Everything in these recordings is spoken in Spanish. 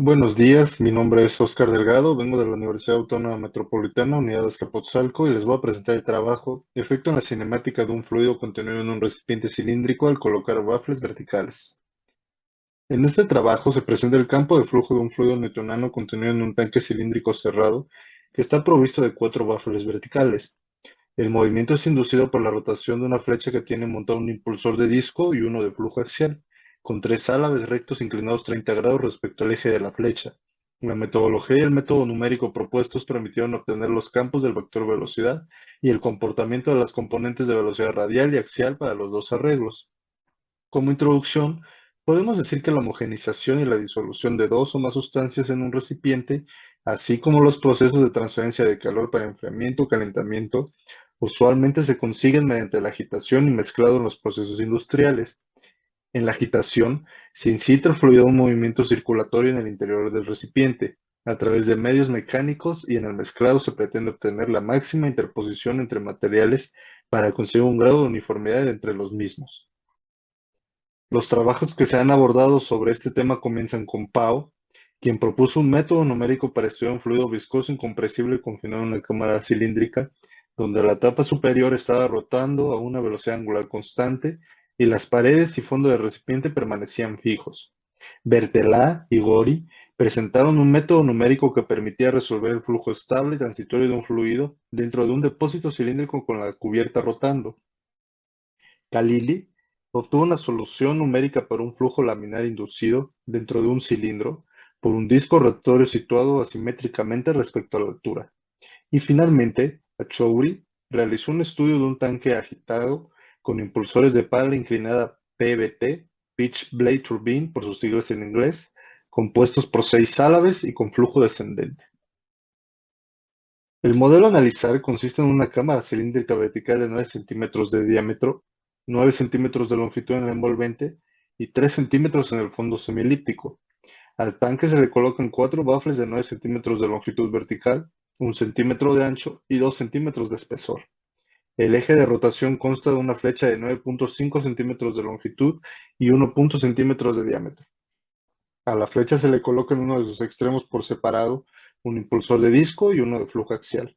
Buenos días, mi nombre es Oscar Delgado, vengo de la Universidad Autónoma Metropolitana, Unidad Azcapotzalco, y les voy a presentar el trabajo Efecto en la cinemática de un fluido contenido en un recipiente cilíndrico al colocar baffles verticales. En este trabajo se presenta el campo de flujo de un fluido newtoniano contenido en un tanque cilíndrico cerrado que está provisto de cuatro baffles verticales. El movimiento es inducido por la rotación de una flecha que tiene montado un impulsor de disco y uno de flujo axial, con tres álabes rectos inclinados 30 grados respecto al eje de la flecha. La metodología y el método numérico propuestos permitieron obtener los campos del vector velocidad y el comportamiento de las componentes de velocidad radial y axial para los dos arreglos. Como introducción, podemos decir que la homogeneización y la disolución de dos o más sustancias en un recipiente, así como los procesos de transferencia de calor para enfriamiento o calentamiento, usualmente se consiguen mediante la agitación y mezclado en los procesos industriales. En la agitación, se incita el fluido a un movimiento circulatorio en el interior del recipiente, a través de medios mecánicos, y en el mezclado se pretende obtener la máxima interposición entre materiales para conseguir un grado de uniformidad entre los mismos. Los trabajos que se han abordado sobre este tema comienzan con Pao, quien propuso un método numérico para estudiar un fluido viscoso incompresible confinado en una cámara cilíndrica, donde la tapa superior estaba rotando a una velocidad angular constante y las paredes y fondo del recipiente permanecían fijos. Berthelá y Gori presentaron un método numérico que permitía resolver el flujo estable y transitorio de un fluido dentro de un depósito cilíndrico con la cubierta rotando. Galili obtuvo una solución numérica para un flujo laminar inducido dentro de un cilindro por un disco rotatorio situado asimétricamente respecto a la altura. Y finalmente, Achouri realizó un estudio de un tanque agitado con impulsores de pala inclinada PBT, Pitch Blade Turbine por sus siglas en inglés, compuestos por seis álabes y con flujo descendente. El modelo a analizar consiste en una cámara cilíndrica vertical de 9 centímetros de diámetro, 9 centímetros de longitud en el envolvente y 3 centímetros en el fondo semielíptico. Al tanque se le colocan cuatro baffles de 9 centímetros de longitud vertical, 1 centímetro de ancho y 2 centímetros de espesor. El eje de rotación consta de una flecha de 9.5 centímetros de longitud y 1 centímetros de diámetro. A la flecha se le coloca en uno de sus extremos por separado un impulsor de disco y uno de flujo axial.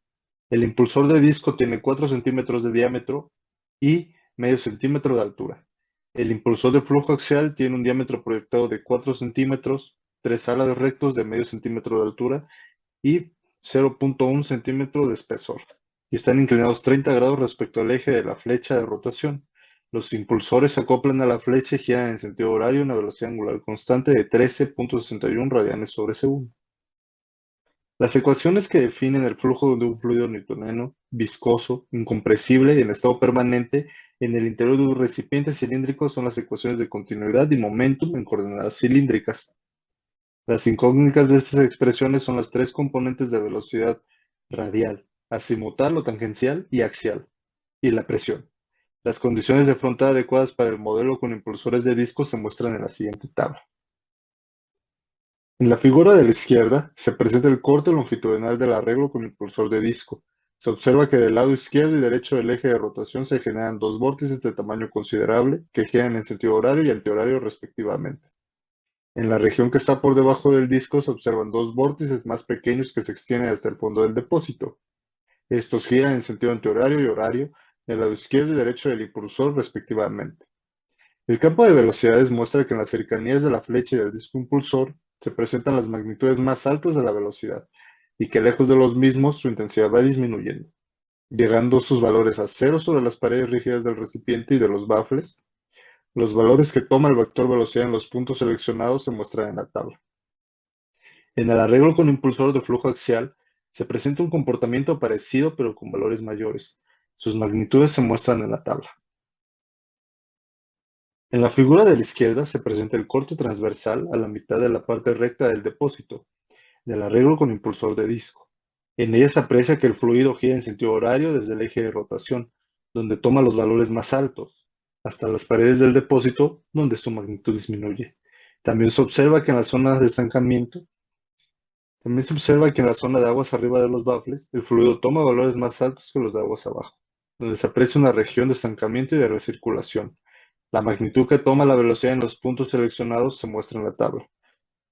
El impulsor de disco tiene 4 centímetros de diámetro y medio centímetro de altura. El impulsor de flujo axial tiene un diámetro proyectado de 4 centímetros, tres álabes rectos de medio centímetro de altura y 0.1 centímetro de espesor, y están inclinados 30 grados respecto al eje de la flecha de rotación. Los impulsores se acoplan a la flecha y giran en sentido horario a una velocidad angular constante de 13.61 radianes sobre segundo. Las ecuaciones que definen el flujo de un fluido newtoniano, viscoso, incompresible y en estado permanente en el interior de un recipiente cilíndrico son las ecuaciones de continuidad y momentum en coordenadas cilíndricas. Las incógnitas de estas expresiones son las tres componentes de velocidad radial, azimutal o tangencial y axial, y la presión. Las condiciones de frontera adecuadas para el modelo con impulsores de disco se muestran en la siguiente tabla. En la figura de la izquierda se presenta el corte longitudinal del arreglo con impulsor de disco. Se observa que del lado izquierdo y derecho del eje de rotación se generan dos vórtices de tamaño considerable que giran en sentido horario y antihorario respectivamente. En la región que está por debajo del disco se observan dos vórtices más pequeños que se extienden hasta el fondo del depósito. Estos giran en sentido antihorario y horario del lado izquierdo y derecho del impulsor respectivamente. El campo de velocidades muestra que en las cercanías de la flecha y del disco impulsor se presentan las magnitudes más altas de la velocidad y que lejos de los mismos su intensidad va disminuyendo, llegando sus valores a cero sobre las paredes rígidas del recipiente y de los baffles. Los valores que toma el vector velocidad en los puntos seleccionados se muestran en la tabla. En el arreglo con impulsor de flujo axial se presenta un comportamiento parecido pero con valores mayores. Sus magnitudes se muestran en la tabla. En la figura de la izquierda se presenta el corte transversal a la mitad de la parte recta del depósito, del arreglo con impulsor de disco. En ella se aprecia que el fluido gira en sentido horario desde el eje de rotación, donde toma los valores más altos, hasta las paredes del depósito, donde su magnitud disminuye. También se observa que en la zona de estancamiento También se observa que en la zona de aguas arriba de los baffles, el fluido toma valores más altos que los de aguas abajo, donde se aprecia una región de estancamiento y de recirculación. La magnitud que toma la velocidad en los puntos seleccionados se muestra en la tabla.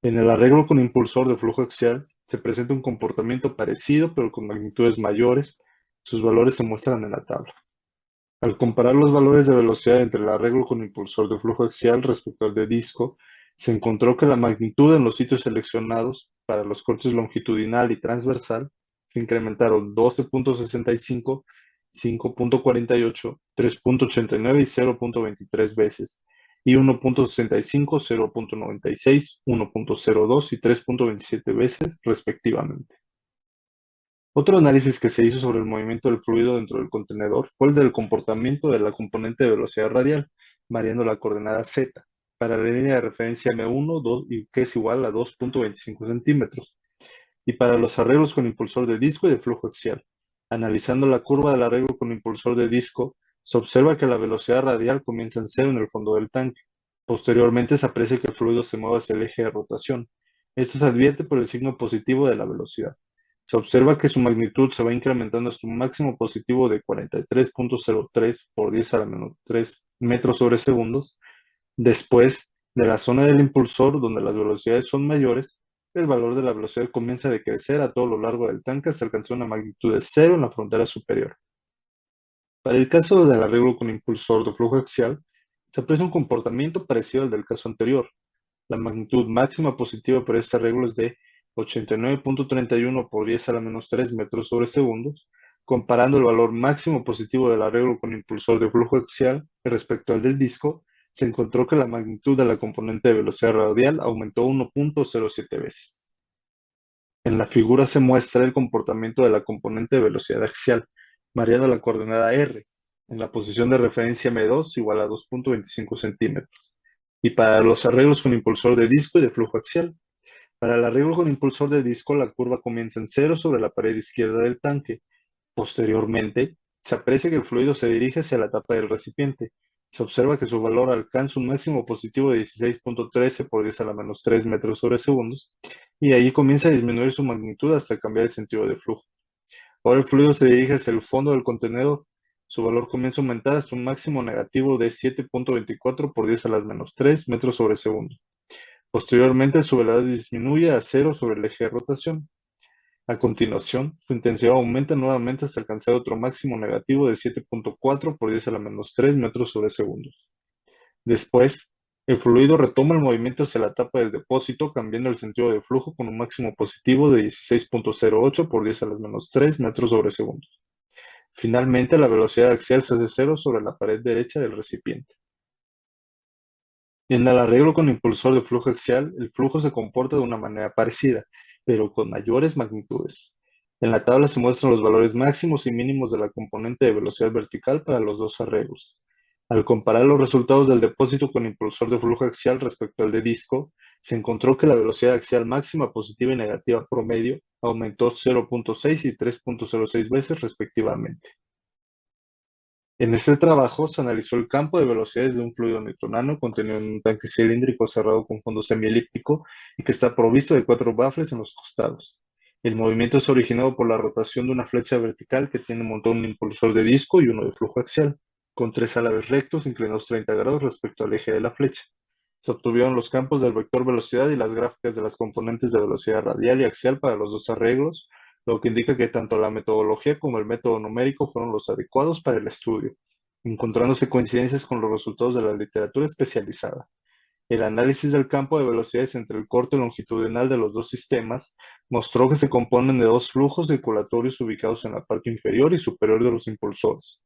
En el arreglo con impulsor de flujo axial se presenta un comportamiento parecido pero con magnitudes mayores. Sus valores se muestran en la tabla. Al comparar los valores de velocidad entre el arreglo con impulsor de flujo axial respecto al de disco, se encontró que la magnitud en los sitios seleccionados para los cortes longitudinal y transversal se incrementaron 12.65, 5.48, 3.89 y 0.23 veces, y 1.65, 0.96, 1.02 y 3.27 veces, respectivamente. Otro análisis que se hizo sobre el movimiento del fluido dentro del contenedor fue el del comportamiento de la componente de velocidad radial, variando la coordenada z, para la línea de referencia M1, que es igual a 2.25 centímetros, y para los arreglos con impulsor de disco y de flujo axial. Analizando la curva del arreglo con impulsor de disco, se observa que la velocidad radial comienza en cero en el fondo del tanque. Posteriormente se aprecia que el fluido se mueve hacia el eje de rotación. Esto se advierte por el signo positivo de la velocidad. Se observa que su magnitud se va incrementando hasta un máximo positivo de 43.03 por 10 a la menos 3 metros sobre segundos. Después de la zona del impulsor, donde las velocidades son mayores, el valor de la velocidad comienza a decrecer a todo lo largo del tanque hasta alcanzar una magnitud de cero en la frontera superior. Para el caso del arreglo con impulsor de flujo axial, se aprecia un comportamiento parecido al del caso anterior. La magnitud máxima positiva para este arreglo es de 89.31 por 10 a la menos 3 metros sobre segundos, comparando el valor máximo positivo del arreglo con impulsor de flujo axial respecto al del disco, se encontró que la magnitud de la componente de velocidad radial aumentó 1.07 veces. En la figura se muestra el comportamiento de la componente de velocidad axial, variando la coordenada r, en la posición de referencia M2 igual a 2.25 centímetros, y para los arreglos con impulsor de disco y de flujo axial. Para el arreglo con impulsor de disco, la curva comienza en cero sobre la pared izquierda del tanque. Posteriormente, se aprecia que el fluido se dirige hacia la tapa del recipiente. Se observa que su valor alcanza un máximo positivo de 16.13 por 10 a la menos 3 metros sobre segundos, y allí comienza a disminuir su magnitud hasta cambiar el sentido de flujo. Ahora el fluido se dirige hacia el fondo del contenedor. Su valor comienza a aumentar hasta un máximo negativo de 7.24 por 10 a las menos 3 metros sobre segundo. Posteriormente, su velocidad disminuye a cero sobre el eje de rotación. A continuación, su intensidad aumenta nuevamente hasta alcanzar otro máximo negativo de 7.4 por 10 a la menos 3 metros sobre segundos. Después, el fluido retoma el movimiento hacia la tapa del depósito, cambiando el sentido de flujo con un máximo positivo de 16.08 por 10 a la menos 3 metros sobre segundos. Finalmente, la velocidad axial se hace cero sobre la pared derecha del recipiente. En el arreglo con impulsor de flujo axial, el flujo se comporta de una manera parecida, pero con mayores magnitudes. En la tabla se muestran los valores máximos y mínimos de la componente de velocidad vertical para los dos arreglos. Al comparar los resultados del depósito con impulsor de flujo axial respecto al de disco, se encontró que la velocidad axial máxima positiva y negativa promedio aumentó 0.6 y 3.06 veces respectivamente. En este trabajo se analizó el campo de velocidades de un fluido newtoniano contenido en un tanque cilíndrico cerrado con fondo semielíptico y que está provisto de 4 baffles en los costados. El movimiento es originado por la rotación de una flecha vertical que tiene montado un impulsor de disco y uno de flujo axial, con 3 álabes rectos inclinados 30 grados respecto al eje de la flecha. Se obtuvieron los campos del vector velocidad y las gráficas de las componentes de velocidad radial y axial para los dos arreglos, lo que indica que tanto la metodología como el método numérico fueron los adecuados para el estudio, encontrándose coincidencias con los resultados de la literatura especializada. El análisis del campo de velocidades entre el corte longitudinal de los dos sistemas mostró que se componen de dos flujos circulatorios ubicados en la parte inferior y superior de los impulsores.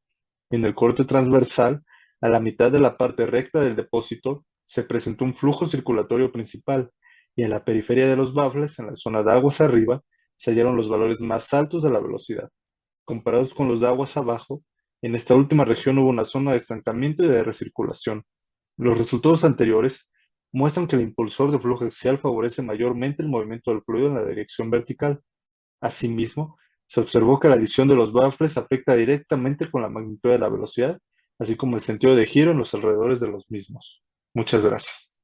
En el corte transversal, a la mitad de la parte recta del depósito, se presentó un flujo circulatorio principal, y en la periferia de los baffles, en la zona de aguas arriba, se hallaron los valores más altos de la velocidad. Comparados con los de aguas abajo, en esta última región hubo una zona de estancamiento y de recirculación. Los resultados anteriores muestran que el impulsor de flujo axial favorece mayormente el movimiento del fluido en la dirección vertical. Asimismo, se observó que la adición de los baffles afecta directamente con la magnitud de la velocidad, así como el sentido de giro en los alrededores de los mismos. Muchas gracias.